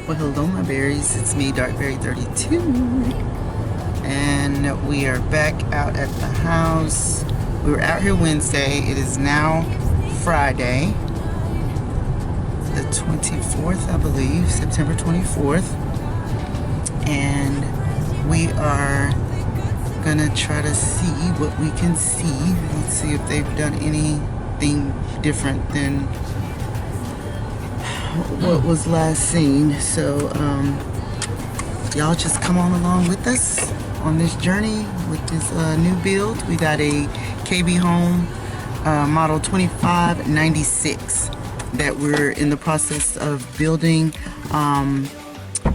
Well, hello, my berries. It's me, Darkberry32, and we are back out at the house. We were out here Wednesday. It is now Friday, the 24th, I believe, September 24th, and we are gonna try to see what we can see. Let's see if they've done anything different than what was last seen. So y'all just come on along with us on this journey with this new build. We got a KB Home model 2596 that we're in the process of building.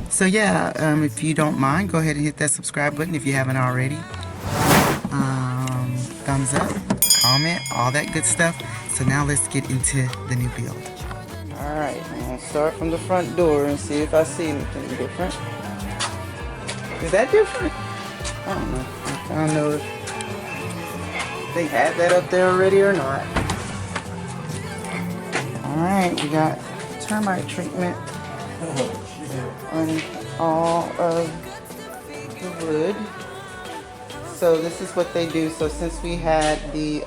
So yeah, if you don't mind, go ahead and hit that subscribe button if you haven't already. Thumbs up, comment, all that good stuff. So now let's get into the new build. Alright, I'm gonna start from the front door and see if I see anything different. Is that different? I don't know. I don't know if they had that up there already or not. Alright, we got termite treatment on all of the wood. So this is what they do. So since we had the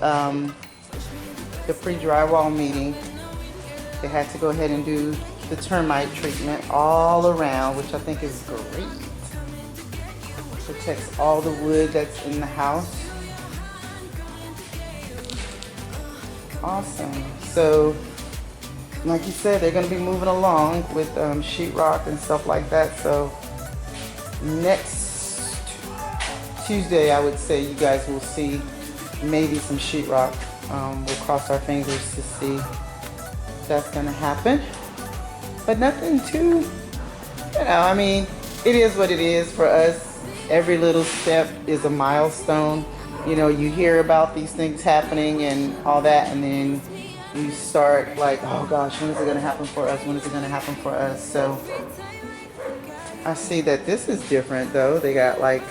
pre-drywall meeting, they had to go ahead and do the termite treatment all around, which I think is great. Protects all the wood that's in the house. Awesome. So, like you said, they're going to be moving along with sheetrock and stuff like that. So, next Tuesday, I would say you guys will see maybe some sheetrock. We'll cross our fingers to see that's gonna happen, but nothing too, I mean, it is what it is for us. Every little step is a milestone. You hear about these things happening and all that, and then you start like, oh gosh, when is it gonna happen for us? When is it gonna happen for us? So I see that this is different though. They got like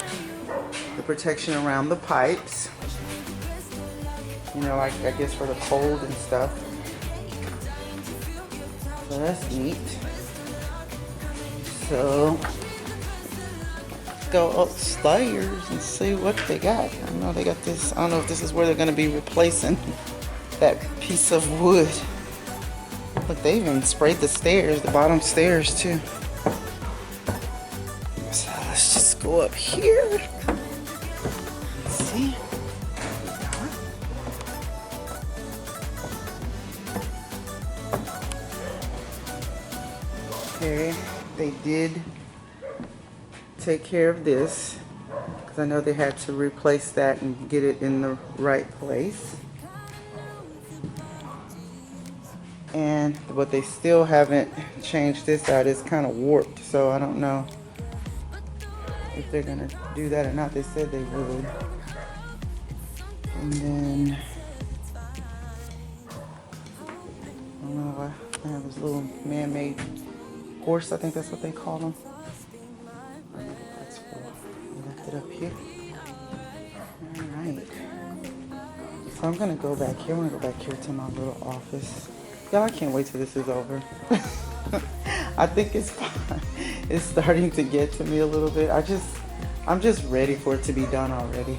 the protection around the pipes, like I guess for the cold and stuff. So that's neat. So go upstairs and see what they got. I know they got this. I don't know if this is where they're going to be replacing that piece of wood. Look, they even sprayed the stairs, the bottom stairs too. So let's just go up here. Let's see. Okay, they did take care of this because I know they had to replace that and get it in the right place. But they still haven't changed this out. It's kind of warped, so I don't know if they're gonna do that or not. They said they would. And then I don't know why I have this little man-made horse, I think that's what they call them. I don't know what that's for. Left it up here. Alright. So I'm gonna go back here. I'm gonna go back here to my little office. Y'all, I can't wait till this is over. I think it's fine. It's starting to get to me a little bit. I'm just ready for it to be done already.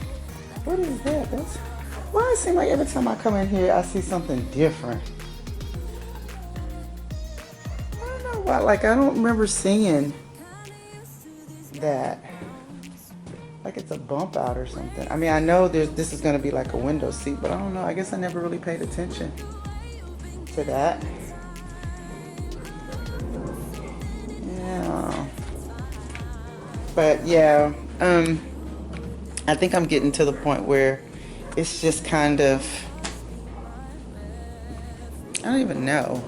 What is that? That's why it seems like every time I come in here I see something different. Like, I don't remember seeing that. Like it's a bump out or something. I mean, I know this is going to be like a window seat, but I don't know. I guess I never really paid attention to that. Yeah. But yeah, I think I'm getting to the point where it's just kind of, I don't even know.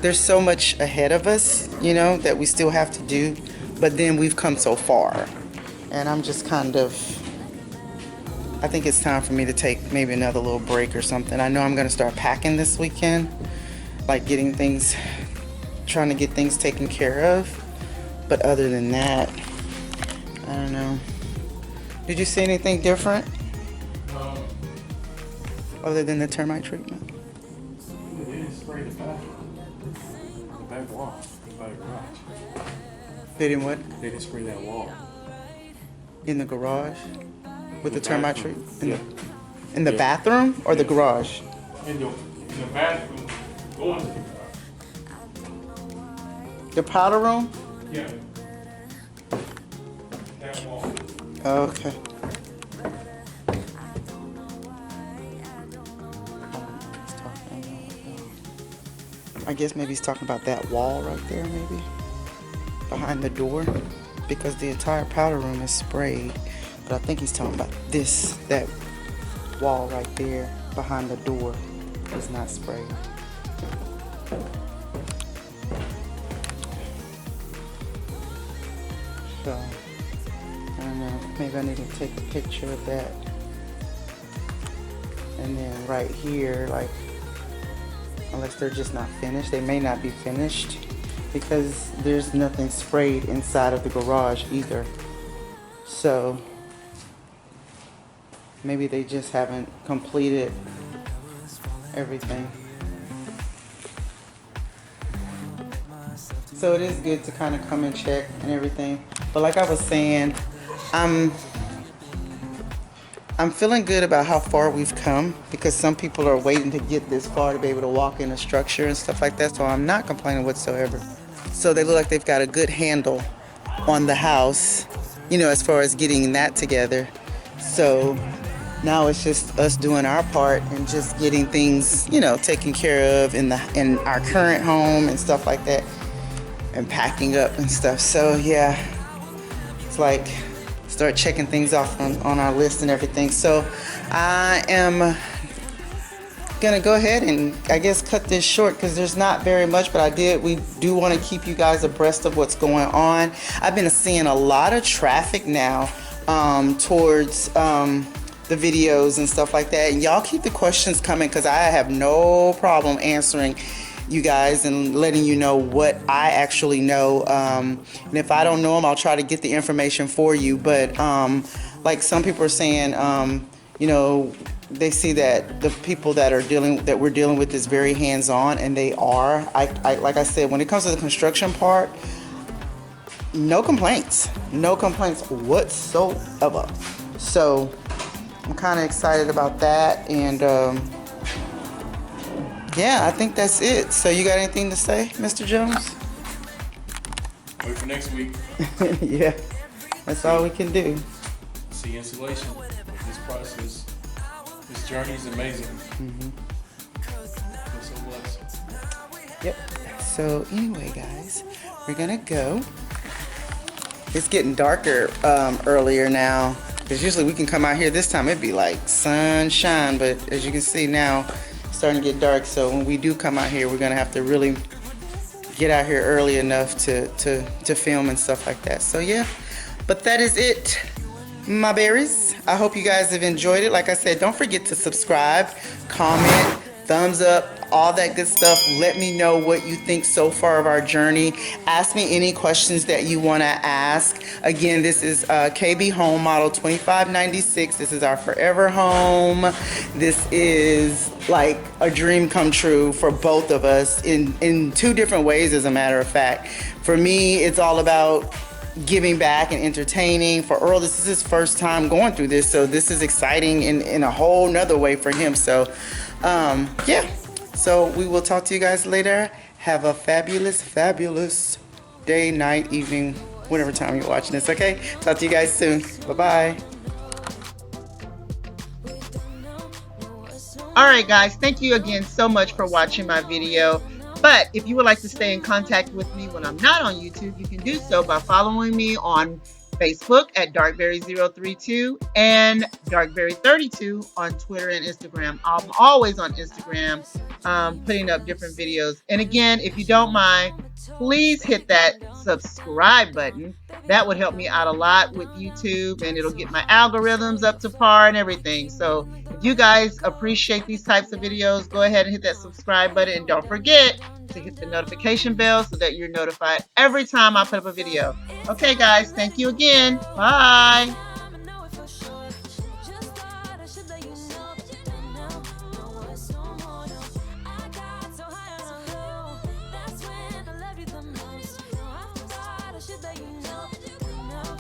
There's so much ahead of us, that we still have to do, but then we've come so far. And I'm just kind of, I think it's time for me to take maybe another little break or something. I know I'm going to start packing this weekend, like trying to get things taken care of. But other than that, I don't know. Did you see anything different? Other than the termite treatment? They didn't spray the back wall, the back garage. They didn't what? They didn't spray that wall. In the garage? With the The termite bathroom. treat? Yeah. In the Yeah. bathroom or the Yeah. garage? In the bathroom, going to the garage. The powder room? Yeah. That wall. Okay. I guess maybe he's talking about that wall right there, maybe behind the door, because the entire powder room is sprayed. But I think he's talking about that wall right there behind the door is not sprayed. So I don't know. Maybe I need to take a picture of that. And then right here, like, unless they're just not finished, they may not be finished because there's nothing sprayed inside of the garage either. So maybe they just haven't completed everything. So it is good to kind of come and check and everything. But like I was saying, I'm feeling good about how far we've come, because some people are waiting to get this far to be able to walk in a structure and stuff like that. So I'm not complaining whatsoever. So they look like they've got a good handle on the house, you know, as far as getting that together. So now it's just us doing our part and just getting things, you know, taken care of in our current home and stuff like that, and packing up and stuff. So yeah, it's like start checking things off on our list and everything. So I am gonna go ahead and I guess cut this short because there's not very much, but we do want to keep you guys abreast of what's going on. I've been seeing a lot of traffic now towards the videos and stuff like that, and y'all keep the questions coming because I have no problem answering you guys and letting you know what I actually know, and if I don't know them, I'll try to get the information for you. But like some people are saying, you know, they see that the people that we're dealing with is very hands-on, and they are. I like I said, when it comes to the construction part, no complaints whatsoever. So I'm kind of excited about that, and yeah, I think that's it. So you got anything to say, Mr. Jones? Wait for next week. Yeah, that's all we can do. See insulation. This process, this journey is amazing. It's so blessed. Yep. So anyway, guys, we're gonna go. It's getting darker earlier now, because usually we can come out here this time it'd be like sunshine, but as you can see now, it's starting to get dark. So when we do come out here, we're gonna have to really get out here early enough to film and stuff like that. So yeah, but that is it, my berries. I hope you guys have enjoyed it. Like I said, don't forget to subscribe, comment, thumbs up, all that good stuff. Let me know what you think so far of our journey. Ask me any questions that you want to ask. Again, this is KB Home Model 2596. This is our forever home. This is like a dream come true for both of us in two different ways, as a matter of fact. For me, it's all about giving back and entertaining. For Earl, this is his first time going through this, so this is exciting in a whole nother way for him. So yeah, so we will talk to you guys later. Have a fabulous day, night, evening, whatever time you're watching this. Okay, talk to you guys soon. Bye-bye. All right, guys, thank you again so much for watching my video. But if you would like to stay in contact with me when I'm not on YouTube, you can do so by following me on Facebook at Darkberry032 and Darkberry32 on Twitter and Instagram. I'm always on Instagram putting up different videos. And again, if you don't mind, please hit that subscribe button. That would help me out a lot with YouTube, and it'll get my algorithms up to par and everything. So if you guys appreciate these types of videos, go ahead and hit that subscribe button, and don't forget to hit the notification bell so that you're notified every time I put up a video. Okay, guys, thank you again. Bye.